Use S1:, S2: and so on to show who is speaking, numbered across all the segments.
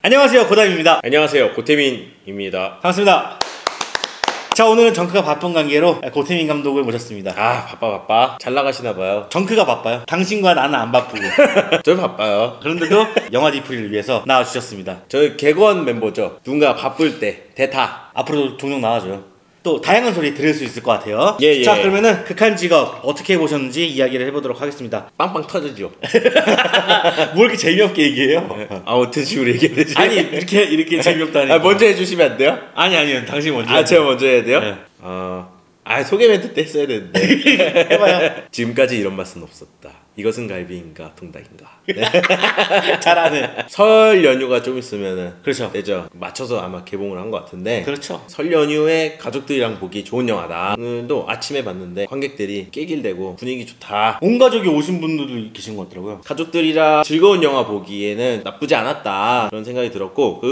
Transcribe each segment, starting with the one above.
S1: 안녕하세요, 고담입니다.
S2: 안녕하세요, 고태민입니다.
S1: 반갑습니다. 자, 오늘은 정크가 바쁜 관계로 고태민 감독을 모셨습니다.
S2: 아, 바빠. 잘 나가시나봐요.
S1: 정크가 바빠요. 당신과 나는 안 바쁘고.
S2: 저 바빠요.
S1: 그런데도 영화 디프리를 위해서 나와주셨습니다.
S2: 저희 개건 멤버죠. 누군가 바쁠 때 대타.
S1: 앞으로도 종종 나와줘요. 또 다양한 소리 들을 수 있을 것 같아요.
S2: 예.
S1: 자, 그러면은 극한 직업 어떻게 보셨는지 이야기를 해보도록 하겠습니다.
S2: 빵빵 터지죠.
S1: 뭐 이렇게 재미없게 얘기해요?
S2: 어떤 식으로 얘기해야 되지?
S1: 아니, 이렇게 재미없다니까.
S2: 먼저 해주시면 안 돼요?
S1: 아니요. 당신 먼저.
S2: 제가 먼저 해야 돼요?
S1: 네.
S2: 소개 멘트 때 했어야 되는데.
S1: 해봐요.
S2: 지금까지 이런 맛은 없었다. 이것은 갈비인가 통닭인가. 네.
S1: 잘하네.
S2: 설 연휴가 좀 있으면은
S1: 그렇죠.
S2: 되죠. 맞춰서 아마 개봉을 한 것 같은데.
S1: 그렇죠.
S2: 설 연휴에 가족들이랑 보기 좋은 영화다. 오늘도 아침에 봤는데 관객들이 깨길대고 분위기 좋다.
S1: 온 가족이 오신 분들도 계신 것 같더라고요.
S2: 가족들이랑 즐거운 영화 보기에는 나쁘지 않았다 그런 생각이 들었고,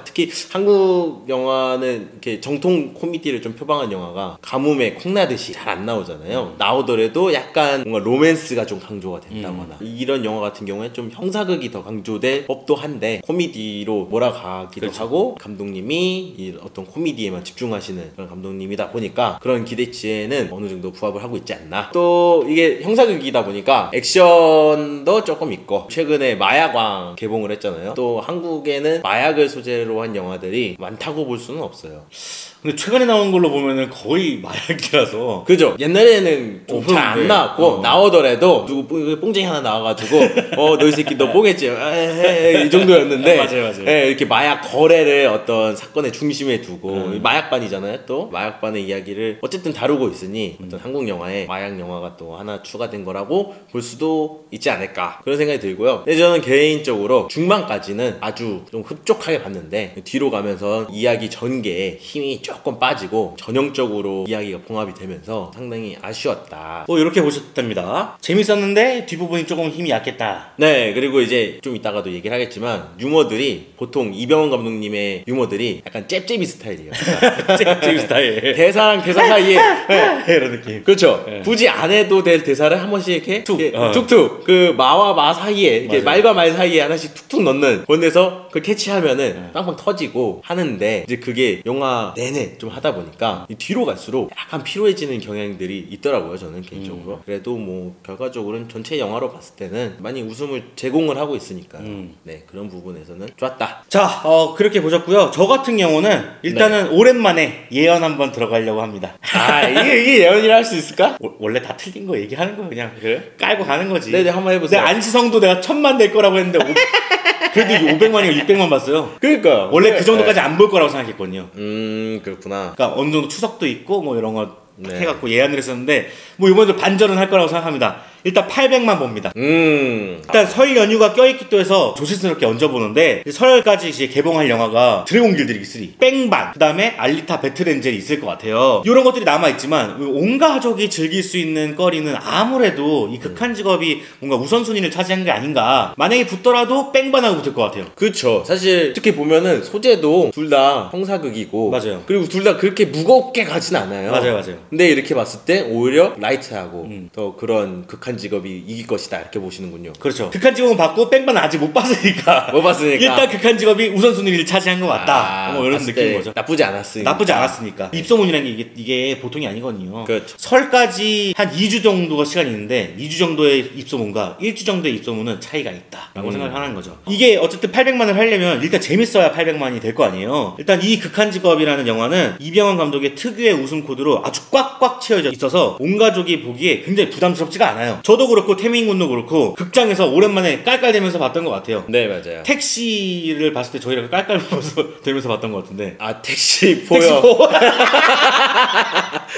S2: 특히 한국 영화는 이렇게 정통 코미디를 좀 표방한 영화가 가뭄에 콩나듯이 잘 안 나오잖아요. 나오더라도 약간 뭔가 로맨스가 좀 강조가 된다거나 이런 영화 같은 경우에 좀 형사극이 더 강조될 법도 한데 코미디로 몰아가기도
S1: 그렇죠.
S2: 하고, 감독님이 이 어떤 코미디에만 집중하시는 그런 감독님이다 보니까 그런 기대치에는 어느 정도 부합을 하고 있지 않나. 또 이게 형사극이다 보니까 액션도 조금 있고, 최근에 마약왕 개봉을 했잖아요. 또 한국에는 마약을 소재로 한 영화들이 많다고 볼 수는 없어요.
S1: 근데 최근에 나온 걸로 보면은 거의 마약이라서.
S2: 그죠? 옛날에는 좀 잘 안
S1: 그런데,
S2: 나왔고 나오더라도 누구 뽕쟁이 하나 나와가지고 너 이 새끼 너 뽕했지? 이 정도였는데
S1: 맞아요.
S2: 이렇게 마약 거래를 어떤 사건의 중심에 두고 마약반이잖아요. 또 마약반의 이야기를 어쨌든 다루고 있으니 어떤 한국 영화에 마약 영화가 또 하나 추가된 거라고 볼 수도 있지 않을까 그런 생각이 들고요. 근데 저는 개인적으로 중반까지는 아주 좀 흡족하게 봤는데 뒤로 가면서 이야기 전개에 힘이 조금 빠지고 전형적으로 이야기가 봉합이 되면서 상당히 아쉬웠다.
S1: 이렇게 보셨답니다. 재밌었는데 뒷부분이 조금 힘이 약했다.
S2: 네, 그리고 이제 좀 이따가도 얘기를 하겠지만 유머들이 보통 이병헌 감독님의 유머들이 약간 잽잽이 스타일이에요.
S1: 잽잽 스타일.
S2: 대사랑 대사 사이에
S1: 이런 느낌.
S2: 그렇죠. 굳이 안 해도 될 대사를 한 번씩 이렇게
S1: 툭.
S2: 툭툭 그 마와 마 사이에 이렇게
S1: 맞아요.
S2: 말과 말 사이에 하나씩 툭툭 넣는 그런 데서 그걸 캐치하면은 빵빵 터지고 하는데, 이제 그게 영화 내내 좀 하다 보니까 뒤로 갈수록 약간 피로해지는 경향들이 있더라고요, 저는 개인적으로. 그래도 뭐 결과적으로는 전체 영화로 봤을 때는 많이 웃음을 제공을 하고 있으니까 네, 그런 부분에서는 좋았다.
S1: 자, 그렇게 보셨고요. 저 같은 경우는 일단은 오랜만에 예언 한번 들어가려고 합니다.
S2: 이게 예언이라 할 수 있을까?
S1: 원래 다 틀린 거 얘기하는 거예요. 그냥
S2: 그래?
S1: 깔고 가는 거지.
S2: 네네, 한번 해보세요.
S1: 내 안시성도 내가 1000만 될 거라고 했는데 그래도 500만이가 600만 봤어요.
S2: 그러니까
S1: 원래 그 정도까지 안 볼 거라고 생각했거든요.
S2: 그렇구나.
S1: 그러니까 어느 정도 추석도 있고 뭐 이런 거
S2: 네.
S1: 해갖고 예언을 했었는데 뭐 이번에도 반전은 할 거라고 생각합니다. 일단 800만 봅니다. 일단 설 연휴가 껴있기도 해서 조심스럽게 얹어보는데, 설까지 이제 개봉할 영화가 드래곤 길들이기 3, 뺑반, 그 다음에 알리타 배틀엔젤이 있을 것 같아요. 이런 것들이 남아있지만 온 가족이 즐길 수 있는 거리는 아무래도 이 극한 직업이 뭔가 우선순위를 차지한 게 아닌가. 만약에 붙더라도 뺑반하고 붙을 것 같아요.
S2: 그렇죠. 사실 어떻게 보면은 소재도 둘 다 형사극이고,
S1: 맞아요.
S2: 그리고 둘 다 그렇게 무겁게 가진 않아요.
S1: 맞아요.
S2: 근데 이렇게 봤을 때 오히려 라이트하고 더 그런 극한 직업이 이길 것이다 이렇게 보시는군요.
S1: 그렇죠. 극한 직업은 받고 뺑반은 아직 못 봤으니까.
S2: 못 봤으니까
S1: 일단 극한 직업이 우선순위를 차지한 것 같다. 뭐 이런 느낌인 거죠.
S2: 나쁘지 않았으니까.
S1: 나쁘지 않았으니까. 입소문이라는 게 이게 보통이 아니거든요.
S2: 그렇죠.
S1: 설까지 한 2주 정도가 시간이 있는데 2주 정도의 입소문과 1주 정도의 입소문은 차이가 있다라고 생각을 하는 거죠. 이게 어쨌든 800만을 하려면 일단 재밌어야 800만이 될 거 아니에요. 일단 이 극한 직업이라는 영화는 이병헌 감독의 특유의 웃음 코드로 아주 꽉꽉 채워져 있어서 온 가족이 보기에 굉장히 부담스럽지가 않아요. 저도 그렇고 태민 군도 그렇고 극장에서 오랜만에 깔깔대면서 봤던 것 같아요.
S2: 네, 맞아요.
S1: 택시를 봤을 때 저희랑 깔깔대면서 봤던 것 같은데.
S2: 택시 보여.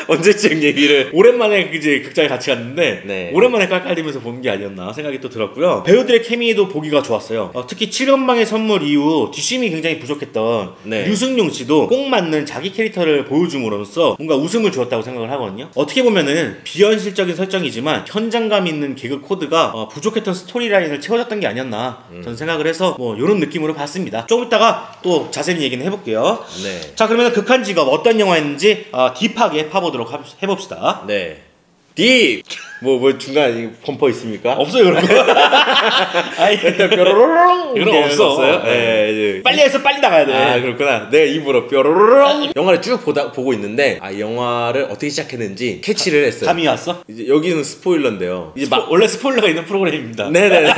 S2: 언제쯤 얘기를.
S1: 오랜만에 이제 극장에 같이 갔는데
S2: 네.
S1: 오랜만에 깔깔대면서 보는 게 아니었나 생각이 또 들었고요. 배우들의 케미도 보기가 좋았어요. 특히 7연방의 선물 이후 뒷심이 굉장히 부족했던 류승룡 씨도 꼭 맞는 자기 캐릭터를 보여줌으로써 뭔가 웃음을 주었다고 생각을 하거든요. 어떻게 보면은 비현실적인 설정이지만 현장감 있는 개그 코드가 부족했던 스토리라인을 채워줬던 게 아니었나 저는 생각을 해서 뭐 이런 느낌으로 봤습니다. 조금 이따가 또 자세히 얘기는 해볼게요.
S2: 네.
S1: 자, 그러면 극한 직업 어떤 영화였는지 딥하게 파보도록 해봅시다.
S2: 네. 딥! 뭐 중간 범퍼 있습니까?
S1: 없어요 그런 거.
S2: 아니, 일단 뾰로로롱!
S1: 그런 거 없어요.
S2: 네.
S1: 빨리 해서 빨리 나가야 돼.
S2: 아, 그렇구나. 내 입으로 뾰로로롱! 영화를 쭉 보고 있는데, 아, 영화를 어떻게 시작했는지 캐치를 했어요.
S1: 감이 왔어?
S2: 이제 여기는 스포일러인데요. 이제
S1: 원래 스포일러가 있는 프로그램입니다.
S2: 네네네.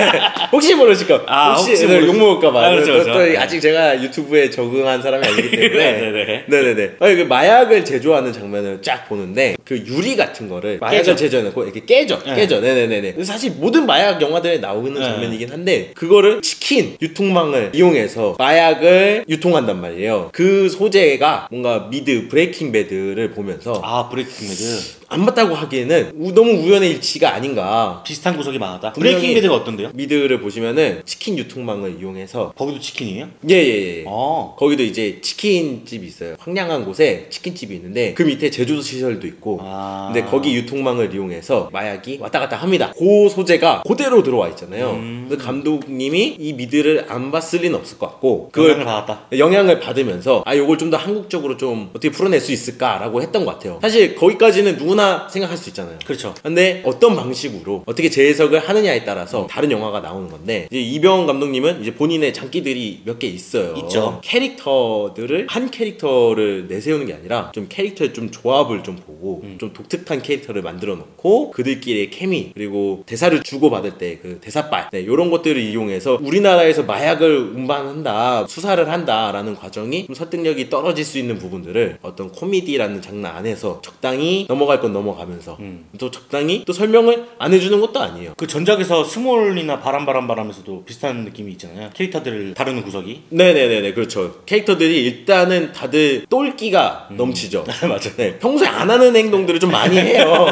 S2: 혹시 모르실까?
S1: 아,
S2: 혹시
S1: 모르-
S2: 욕먹을까봐.
S1: 아, 그렇죠, 그렇죠.
S2: 또 아직 제가 유튜브에 적응한 사람이 아니기 때문에.
S1: 네네네.
S2: 네네네. 아니, 그 마약을 제조하는 장면을 쫙 보는데 그 유리 같은 거를 마약을
S1: 깨져.
S2: 제조해놓고 이렇게 깨져.
S1: 네.
S2: 깨져. 네네네네. 사실 모든 마약 영화들에 나오는
S1: 네.
S2: 장면이긴 한데 그거를 치킨 유통망을 이용해서 마약을 유통한단 말이에요. 그 소재가 뭔가 미드 브레이킹 배드를 보면서
S1: 아 브레이킹 배드
S2: 안 맞다고 하기에는 너무 우연의 일치가 아닌가.
S1: 비슷한 구석이 많았다.
S2: 분명히-
S1: 브레이킹 배드가 어떤데요?
S2: 미드를 보시면은 치킨 유통망을 이용해서
S1: 거기도 치킨이에요?
S2: 예예예.
S1: 어.
S2: 거기도 이제 치킨집이 있어요. 황량한 곳에 치킨집이 있는데 그 밑에 제조 시설도 있고.
S1: 아.
S2: 근데 거기 유통망을 이용해서 마약이 왔다 갔다 합니다. 그 소재가 그대로 들어와 있잖아요. 그래서 감독님이 이 미드를 안 봤을 리는 없을 것 같고
S1: 영향을
S2: 그걸
S1: 받았다.
S2: 영향을 받으면서 아 요걸 좀 더 한국적으로 좀 어떻게 풀어낼 수 있을까라고 했던 것 같아요. 사실 거기까지는 누구나 생각할 수 있잖아요.
S1: 그렇죠.
S2: 근데 어떤 방식으로 어떻게 재해석을 하느냐에 따라서 다른 영화가 나오는 건데 이제 이병헌 감독님은 이제 본인의 장기들이 몇 개 있어요.
S1: 있죠.
S2: 캐릭터들을 한 캐릭터를 내세우는 게 아니라 좀 캐릭터의 좀 조합을 좀 보고 좀 독특한 캐릭터를 만들어 놓고 그들끼리의 케미 그리고 대사를 주고받을 때 그 대사빨 이런 것들을 이용해서 우리나라에서 마약을 운반한다 수사를 한다라는 과정이 좀 설득력이 떨어질 수 있는 부분들을 어떤 코미디라는 장르 안에서 적당히 넘어갈 건 넘어가면서 또 적당히 또 설명을 안 해주는 것도 아니에요.
S1: 그 전작에서 스몰이나 바람바람바람에서도 비슷한 느낌이 있잖아요. 캐릭터들을 다루는 구석이.
S2: 네네네네 그렇죠. 캐릭터들이 일단은 다들 똘끼가 넘치죠.
S1: 맞아.
S2: 네, 평소에 안 하는 행동들을 좀 많이 해요.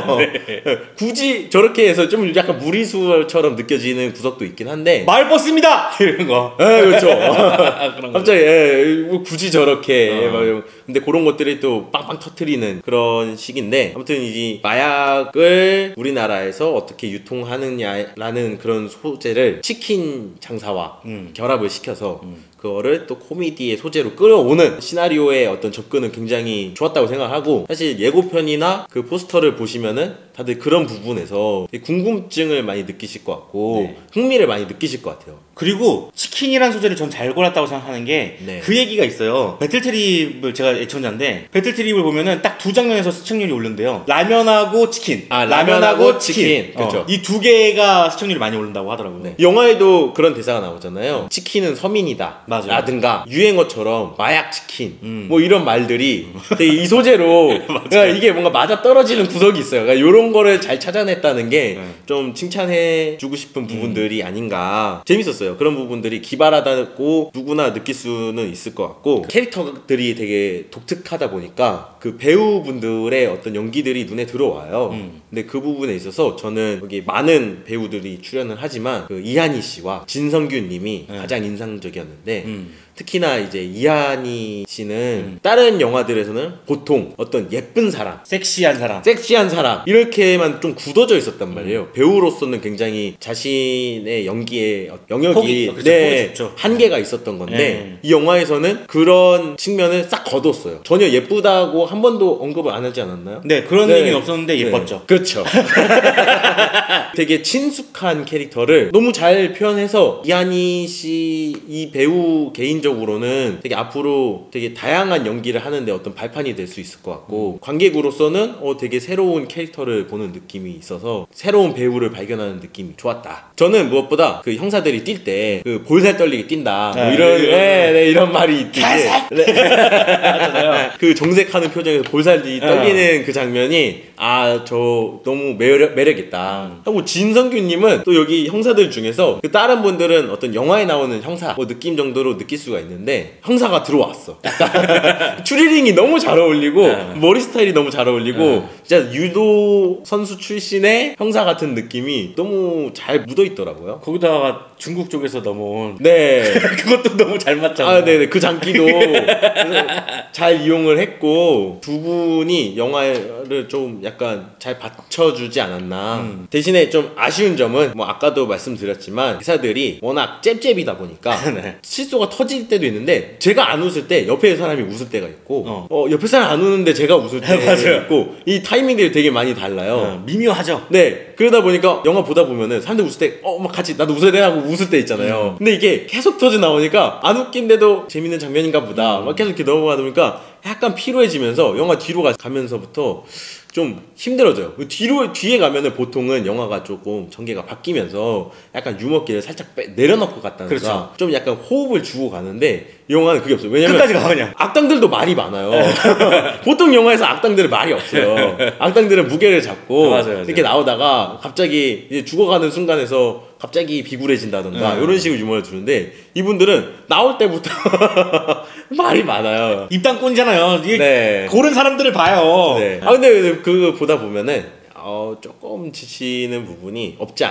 S2: 굳이 저렇게 해서 좀 약간 무리수처럼 느껴지는 구석도 있긴 한데
S1: 마을버스입니다! 이런 거.
S2: 네, 그렇죠.
S1: 그런 거.
S2: 갑자기 뭐 굳이 저렇게 근데 그런 것들이 또 빵빵 터트리는 그런 식인데 아무튼 이 마약을 우리나라에서 어떻게 유통하느냐라는 그런 소재를 치킨 장사와 결합을 시켜서 그거를 또 코미디의 소재로 끌어오는 시나리오의 어떤 접근은 굉장히 좋았다고 생각하고 사실 예고편이나 그 포스터를 보시면은 다들 그런 부분에서 되게 궁금증을 많이 느끼실 것 같고
S1: 네.
S2: 흥미를 많이 느끼실 것 같아요.
S1: 그리고 치킨이란 소재를 전 잘 골랐다고 생각하는 게 그
S2: 네.
S1: 얘기가 있어요. 배틀트립을 제가 애청자인데 배틀트립을 보면은 딱 두 장면에서 시청률이 오른대요. 라면하고 치킨.
S2: 아, 라면하고 치킨. 그렇죠.
S1: 이 두 개가 시청률이 많이 오른다고 하더라고요.
S2: 네. 영화에도 그런 대사가 나오잖아요. 치킨은 서민이다.
S1: 맞아요.
S2: 라든가 유행어처럼 마약 치킨 뭐 이런 말들이 되게 이 소재로 그러니까 이게 뭔가 맞아 떨어지는 구석이 있어요. 그러니까 이런 거를 잘 찾아냈다는 게 좀 칭찬해 주고 싶은 부분들이 아닌가. 재밌었어요. 그런 부분들이 기발하다고 누구나 느낄 수는 있을 것 같고 캐릭터들이 되게 독특하다 보니까 그 배우분들의 어떤 연기들이 눈에 들어와요. 근데 그 부분에 있어서 저는 여기 많은 배우들이 출연을 하지만 그 이한희 씨와 진성균 님이 가장 인상적이었는데 특히나 이제 이한희 씨는 다른 영화들에서는 보통 어떤 예쁜 사람
S1: 섹시한 사람.
S2: 섹시한 사람 이렇게만 좀 굳어져 있었단 말이에요. 배우로서는 굉장히 자신의 연기에 영역이
S1: 폭이, 그렇죠. 폭이 좁죠.
S2: 한계가 있었던 건데
S1: 네.
S2: 이 영화에서는 그런 측면을 싹 거뒀어요. 전혀 예쁘다고 한 번도 언급을 안 하지 않았나요?
S1: 네, 그런
S2: 네.
S1: 얘기는 없었는데 예뻤죠.
S2: 네, 그렇죠. 되게 친숙한 캐릭터를 너무 잘 표현해서 이한희 씨 이 배우 개인적으로는 되게 앞으로 되게 다양한 연기를 하는데 어떤 발판이 될 수 있을 것 같고 관객으로서는 되게 새로운 캐릭터를 보는 느낌이 있어서 새로운 배우를 발견하는 느낌이 좋았다. 저는 무엇보다 그 형사들이 뛸 때 그 볼살 떨리게 뛴다 뭐 이런 이런 말이 있듯이 그 정색하는 표정에서 볼살이 떨리는 그 장면이 저 너무 매력있다 하고 진성규님은 또 여기 형사들 중에서 그 다른 분들은 어떤 영화에 나오는 형사 뭐 느낌 정도로 느낄 수가 있는데 형사가 들어왔어. 추리링이 너무 잘 어울리고 머리 스타일이 너무 잘 어울리고 진짜 유도 선수 출신의 형사 같은 느낌이 너무 잘 묻어있더라고요.
S1: 거기다가 중국 쪽에서 넘어온
S2: 네.
S1: 그것도 너무 잘 맞잖아요.
S2: 네네. 그 장기도 잘 이용을 했고 두 분이 영화를 좀 약간 잘 받쳐주지 않았나. 대신에 좀 아쉬운 점은 뭐 아까도 말씀드렸지만 기사들이 워낙 잽잽이다 보니까
S1: 네.
S2: 실소가 터질 때도 있는데 제가 안 웃을 때 옆에 사람이 웃을 때가 있고 옆에 사람 안 웃는데 제가 웃을 때가
S1: 맞아요.
S2: 있고 이 타이밍들이 되게 많이 달라요.
S1: 미묘하죠.
S2: 네, 그러다 보니까 영화 보다 보면은 사람들 웃을 때 막 같이 나도 웃어야 돼 하고 웃을 때 있잖아요. 근데 이게 계속 터져 나오니까 안 웃긴데도 재밌는 장면인가 보다 막 계속 이렇게 넘어가다 보니까 약간 피로해지면서 영화 뒤로 가면서부터 좀 힘들어져요. 뒤에 가면은 보통은 영화가 조금 전개가 바뀌면서 약간 유머기를 살짝 내려놓고 갔다는가
S1: 그렇죠.
S2: 좀 약간 호흡을 주고 가는데 이 영화는 그게 없어요. 왜냐면
S1: 끝까지 가 그냥.
S2: 악당들도 말이 많아요. 보통 영화에서 악당들은 말이 없어요. 악당들은 무게를 잡고
S1: 맞아요.
S2: 이렇게 나오다가 갑자기 이제 죽어가는 순간에서 갑자기 비굴해진다던가 이런 식으로 유머를 두는데 이분들은 나올 때부터 말이 많아요.
S1: 입당꾼이잖아요. 이게
S2: 네.
S1: 고른 사람들을 봐요.
S2: 네. 근데 그거 보다 보면은 조금 지치는 부분이 없지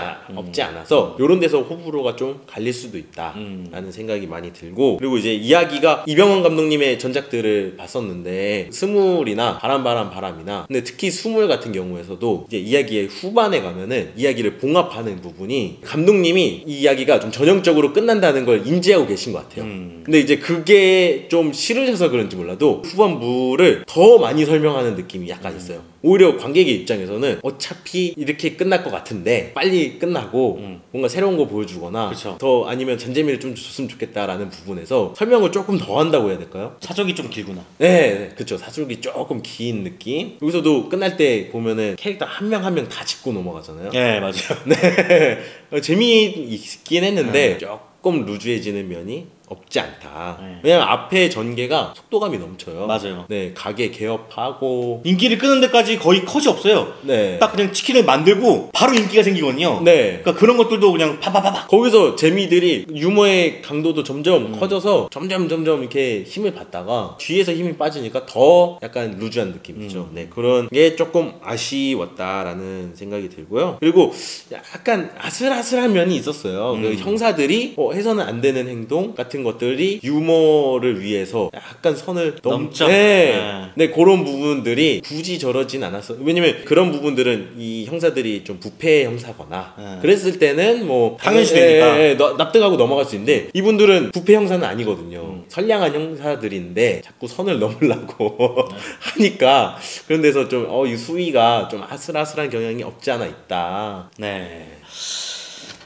S2: 않아서 요런 데서 호불호가 좀 갈릴 수도 있다라는 생각이 많이 들고, 그리고 이제 이야기가 이병헌 감독님의 전작들을 봤었는데 스물이나 바람이나 근데 특히 스물 같은 경우에서도 이제 이야기의 후반에 가면은 이야기를 봉합하는 부분이 감독님이 이 이야기가 좀 전형적으로 끝난다는 걸 인지하고 계신 것 같아요. 근데 이제 그게 좀 싫으셔서 그런지 몰라도 후반부를 더 많이 설명하는 느낌이 약간 있어요. 오히려 관객의 입장에서는 어차피 이렇게 끝날 것 같은데 빨리 끝나고 뭔가 새로운 거 보여주거나
S1: 그쵸.
S2: 더 아니면 잔재미를 좀 줬으면 좋겠다라는 부분에서 설명을 조금 더 한다고 해야 될까요?
S1: 사족이 좀 길구나.
S2: 네, 그쵸. 사슬기 조금 긴 느낌. 여기서도 끝날 때 보면은 캐릭터 한 명 한 명 다 짚고 넘어가잖아요.
S1: 네, 맞아요.
S2: 네, 재미있긴 했는데 조금 루즈해지는 면이 없지 않다. 왜냐면 앞에 전개가 속도감이 넘쳐요.
S1: 맞아요.
S2: 네, 가게 개업하고
S1: 인기를 끄는 데까지 거의 컷이 없어요.
S2: 네.
S1: 딱 그냥 치킨을 만들고 바로 인기가 생기거든요.
S2: 네.
S1: 그러니까 그런 것들도 그냥 파파파파.
S2: 거기서 재미들이 유머의 강도도 점점 커져서 점점 이렇게 힘을 받다가 뒤에서 힘이 빠지니까 더 약간 루즈한 느낌이죠. 네, 그런 게 조금 아쉬웠다라는 생각이 들고요. 그리고 약간 아슬아슬한 면이 있었어요. 그 형사들이 해서는 안 되는 행동 같은 것들이 유머를 위해서 약간 선을
S1: 넘죠.
S2: 네, 그런 부분들이 굳이 저러진 않았어요. 왜냐면 그런 부분들은 이 형사들이 좀 부패 형사거나 그랬을 때는 뭐
S1: 당연시되니까
S2: 납득하고 넘어갈 수 있는데 이분들은 부패 형사는 아니거든요. 선량한 형사들인데 자꾸 선을 넘으려고 하니까 그런 데서 좀 이 수위가 좀 아슬아슬한 경향이 없지 않아 있다.
S1: 네.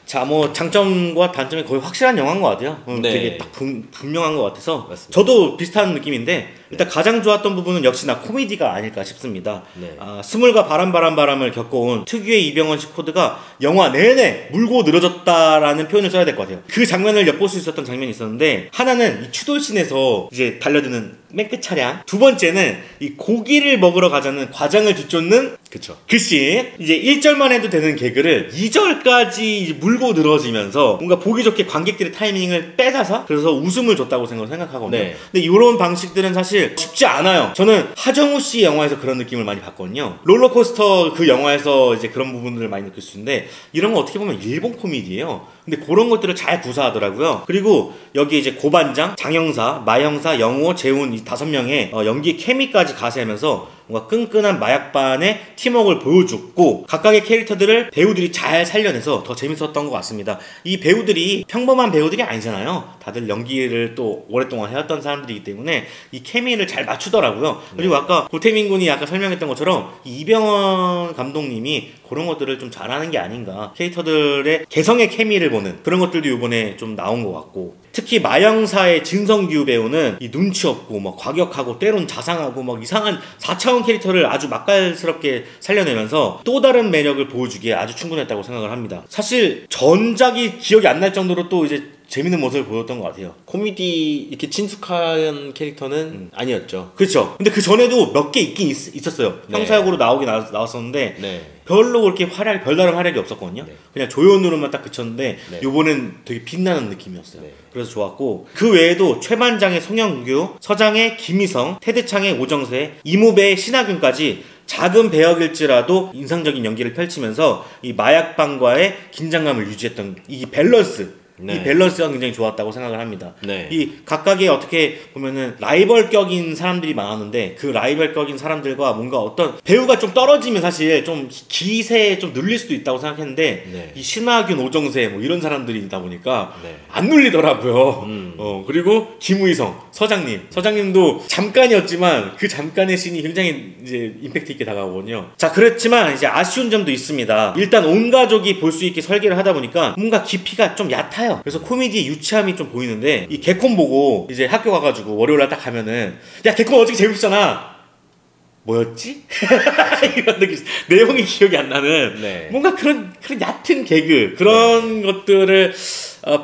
S1: 자, 뭐 장점과 단점이 거의 확실한 영화인 것 같아요.
S2: 네.
S1: 되게 딱 분명한 것 같아서
S2: 맞습니다.
S1: 저도 비슷한 느낌인데 일단 가장 좋았던 부분은 역시나 코미디가 아닐까 싶습니다.
S2: 네.
S1: 스물과 바람을 겪어온 특유의 이병헌식 코드가 영화 내내 물고 늘어졌다라는 표현을 써야 될 것 같아요. 그 장면을 엿볼 수 있었던 장면이 있었는데 하나는 이 추돌신에서 이제 달려드는 맨 끝 차량, 두 번째는 이 고기를 먹으러 가자는 과장을 뒤쫓는
S2: 그쵸.
S1: 그 씬. 이제 1절만 해도 되는 개그를 2절까지 물고 늘어지면서 뭔가 보기 좋게 관객들의 타이밍을 뺏어서 그래서 웃음을 줬다고 생각하거든요.
S2: 네.
S1: 근데 이런 방식들은 사실 쉽지 않아요. 저는 하정우 씨 영화에서 그런 느낌을 많이 받거든요. 롤러코스터 그 영화에서 이제 그런 부분들을 많이 느낄 수 있는데 이런 거 어떻게 보면 일본 코미디예요. 근데 그런 것들을 잘 구사하더라고요. 그리고 여기 이제 고반장, 장형사, 마형사, 영호, 재훈 이 5명의 연기 케미까지 가세하면서 뭔가 끈끈한 마약반의 팀워크를 보여줬고 각각의 캐릭터들을 배우들이 잘 살려내서 더 재밌었던 것 같습니다. 이 배우들이 평범한 배우들이 아니잖아요. 다들 연기를 또 오랫동안 해왔던 사람들이기 때문에 이 케미를 잘 맞추더라고요. 그리고 아까 고태민 군이 아까 설명했던 것처럼 이병헌 감독님이 그런 것들을 좀 잘하는 게 아닌가. 캐릭터들의 개성의 케미를 보는 그런 것들도 이번에 좀 나온 것 같고 특히 마영사의 진성규 배우는 이 눈치 없고 막 과격하고 때론 자상하고 막 이상한 4차원 캐릭터를 아주 맛깔스럽게 살려내면서 또 다른 매력을 보여주기에 아주 충분했다고 생각을 합니다. 사실 전작이 기억이 안 날 정도로 또 이제 재밌는 모습을 보였던 것 같아요.
S2: 코미디 이렇게 친숙한 캐릭터는 아니었죠.
S1: 그렇죠. 근데 그 전에도 몇 개 있긴 있었어요.
S2: 네.
S1: 형사역으로 나왔었는데
S2: 네.
S1: 별로 그렇게 별다른 활약이 없었거든요.
S2: 네.
S1: 그냥 조연으로만 딱 그쳤는데
S2: 네.
S1: 요번엔 되게 빛나는 느낌이었어요.
S2: 네.
S1: 그래서 좋았고 그 외에도 최반장의 송영규, 서장의 김희성, 테드창의 오정세, 이무배의 신하균까지 작은 배역일지라도 인상적인 연기를 펼치면서 이 마약방과의 긴장감을 유지했던 이 밸런스 이 밸런스가 굉장히 좋았다고 생각을 합니다.
S2: 네.
S1: 이 각각의 어떻게 보면은 라이벌격인 사람들이 많았는데 그 라이벌격인 사람들과 뭔가 어떤 배우가 좀 떨어지면 사실 좀 기세에 좀 눌릴 수도 있다고 생각했는데
S2: 네.
S1: 이 신하균, 오정세 뭐 이런 사람들이다 보니까
S2: 네.
S1: 안 눌리더라고요. 그리고 김의성 서장님도 잠깐이었지만 그 잠깐의 씬이 굉장히 이제 임팩트 있게 다가오거든요. 자, 그렇지만 이제 아쉬운 점도 있습니다. 일단 온 가족이 볼 수 있게 설계를 하다 보니까 뭔가 깊이가 좀 얕아요. 그래서 코미디의 유치함이 좀 보이는데 이 개콘 보고 이제 학교 가가지고 월요일날 딱 가면은 야 개콘 어저께 재밌었잖아. 뭐였지? 이런 느낌. 내용이 기억이 안 나는
S2: 네.
S1: 뭔가 그런 얕은 개그 그런 것들을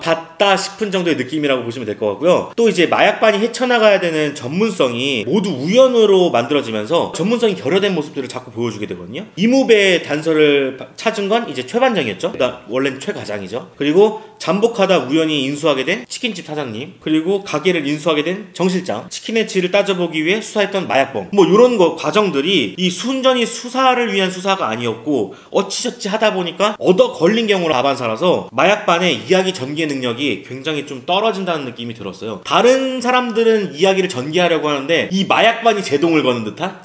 S1: 봤다 싶은 정도의 느낌이라고 보시면 될 것 같고요. 또 이제 마약반이 헤쳐나가야 되는 전문성이 모두 우연으로 만들어지면서 전문성이 결여된 모습들을 자꾸 보여주게 되거든요. 이무배의 단서를 찾은 건 이제 최반장이었죠. 그러니까 원래는 최과장이죠. 그리고 잠복하다 우연히 인수하게 된 치킨집 사장님, 그리고 가게를 인수하게 된 정실장, 치킨의 질을 따져보기 위해 수사했던 마약범, 뭐 이런 거 과정들이 이 순전히 수사를 위한 수사가 아니었고 어찌저찌 하다 보니까 얻어 걸린 경우로 다반사라서 마약반의 이야기 전개 능력이 굉장히 좀 떨어진다는 느낌이 들었어요. 다른 사람들은 이야기를 전개하려고 하는데 이 마약반이 제동을 거는 듯한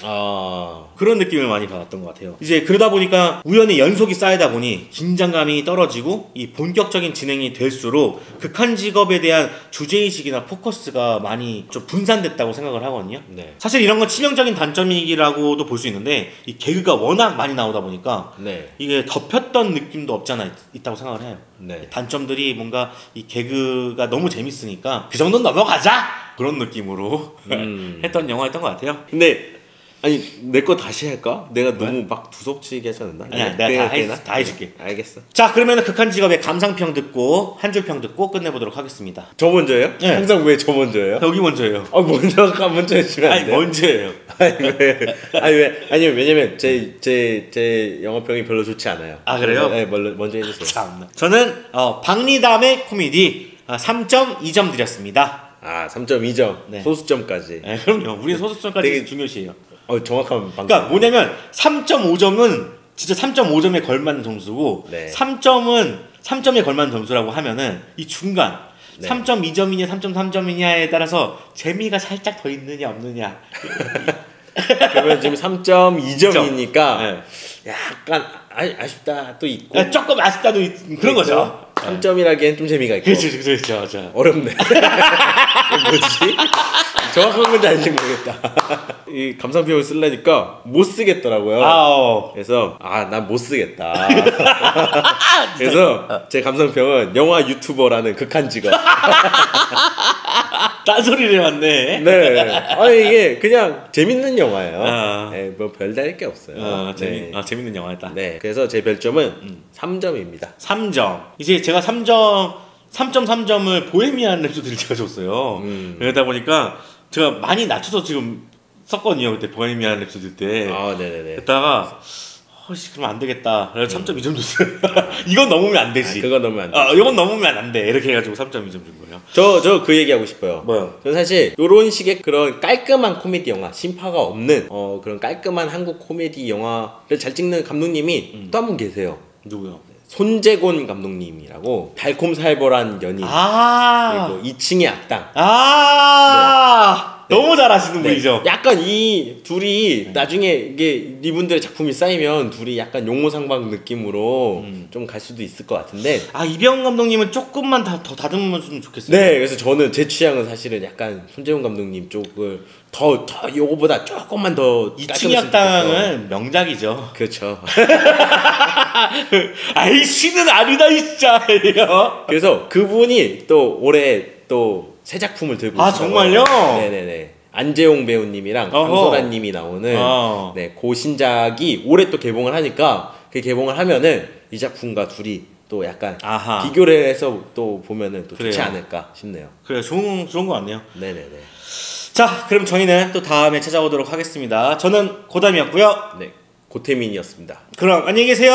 S1: 그런 느낌을 많이 받았던 것 같아요. 이제 그러다 보니까 우연히 연속이 쌓이다 보니 긴장감이 떨어지고 이 본격적인 진행이 될수록 극한 직업에 대한 주제의식이나 포커스가 많이 좀 분산됐다고 생각을 하거든요.
S2: 네.
S1: 사실 이런 건 치명적인 단점이라고도 볼 수 있는데 이 개그가 워낙 많이 나오다 보니까
S2: 네.
S1: 이게 덮였던 느낌도 없지 않아 있다고 생각을 해요.
S2: 네.
S1: 단점들이 뭔가 이 개그가 너무 재밌으니까 그 정도는 넘어가자! 그런 느낌으로 했던 영화였던 것 같아요.
S2: 근데 아니 내 거 다시 할까? 내가 너무 막 두석지게 했었나?
S1: 아니야, 내가 다 해줄게.
S2: 알겠어.
S1: 자, 그러면 극한 직업의 감상평 듣고 한 줄 평 듣고 끝내보도록 하겠습니다.
S2: 저 먼저예요?
S1: 네.
S2: 항상 왜 저 먼저예요?
S1: 여기 먼저예요.
S2: 먼저 해주면 안
S1: 아니,
S2: 돼요?
S1: 먼저예요.
S2: 아니 왜냐면 제 영화평이 별로 좋지 않아요.
S1: 아, 그래요?
S2: 네, 먼저 해주세요.
S1: 참나. 저는 박리담의 코미디 3.2점 드렸습니다.
S2: 3.2점.
S1: 네.
S2: 소수점까지.
S1: 네, 그럼요. 우리는 소수점까지
S2: 되게
S1: 중요시해요.
S2: 정확한 방금.
S1: 그러니까 뭐냐면 3.5점은 진짜 3.5점에 걸맞는 점수고
S2: 네.
S1: 3점에 걸맞는 점수라고 하면은 이 중간
S2: 네.
S1: 3.2점이냐 3.3점이냐에 따라서 재미가 살짝 더 있느냐 없느냐.
S2: 그러면 지금 3.2점이니까
S1: 네.
S2: 약간 아쉽다 또 있고.
S1: 네, 조금 아쉽다도 그런 거죠.
S2: 3점이라기엔 좀 재미가 있고.
S1: 그렇죠.
S2: 어렵네. 뭐지? 정확한 건지 아닌지 모르겠다. 이 감상평을 쓰려니까 못 쓰겠더라고요. 그래서 난 못 쓰겠다. 그래서 제 감상평은 영화 유튜버라는 극한 직업.
S1: 딴소리를 해왔네.
S2: 네. 이게 그냥 재밌는 영화예요. 네, 뭐 별다를 게 없어요.
S1: 재밌는 영화였다.
S2: 네. 그래서 제 별점은 3점입니다.
S1: 3점. 이제 제가 3.3점을 보헤미안 랩소디를 제가 줬어요. 그러다 보니까 제가 많이 낮춰서 지금 썼거든요. 그때 보헤미안 랩소디 때.
S2: 네네네.
S1: 그랬다가 그럼 안 되겠다. 그래서 3.2점 줬어요. 이건 넘으면 안 되지.
S2: 그건 넘으면 안 돼.
S1: 이건 넘으면 안 돼. 이렇게 해가지고 3.2점 준 거예요.
S2: 저 그 얘기하고 싶어요.
S1: 뭐요?
S2: 저는 사실 요런 식의 그런 깔끔한 코미디 영화, 심파가 없는 그런 깔끔한 한국 코미디 영화를 잘 찍는 감독님이 또 한 분 계세요.
S1: 누구요?
S2: 손재곤 감독님이라고 달콤살벌한 연인, 그리고 2층의 악당.
S1: 너무 잘하시는 분이죠.
S2: 약간 이 둘이 나중에 이게 이분들의 작품이 쌓이면 둘이 약간 용모상방 느낌으로 좀 갈 수도 있을 것 같은데.
S1: 이병헌 감독님은 조금만 더 다듬으면 좋겠어요.
S2: 네, 그래서 저는 제 취향은 사실은 약간 손재훈 감독님 쪽을 더 요거보다 조금만 더.
S1: 2층의 악당은 명작이죠.
S2: 그렇죠.
S1: 아이씨는 아니다 진짜.
S2: 그래서 그분이 또 올해 또 새 작품을 들고 있어요.
S1: 정말요?
S2: 네네네. 안재홍 배우님이랑 강소라님이 나오는 그 신작이 올해 또 개봉을 하니까 그 개봉을 하면은 이 작품과 둘이 또 약간 비교를 해서 또 보면은 또 좋지 않을까 싶네요.
S1: 그래, 좋은 거 같네요.
S2: 네네네.
S1: 자, 그럼 저희는 또 다음에 찾아오도록 하겠습니다. 저는 고담이었고요.
S2: 네, 고태민이었습니다.
S1: 그럼 안녕히 계세요.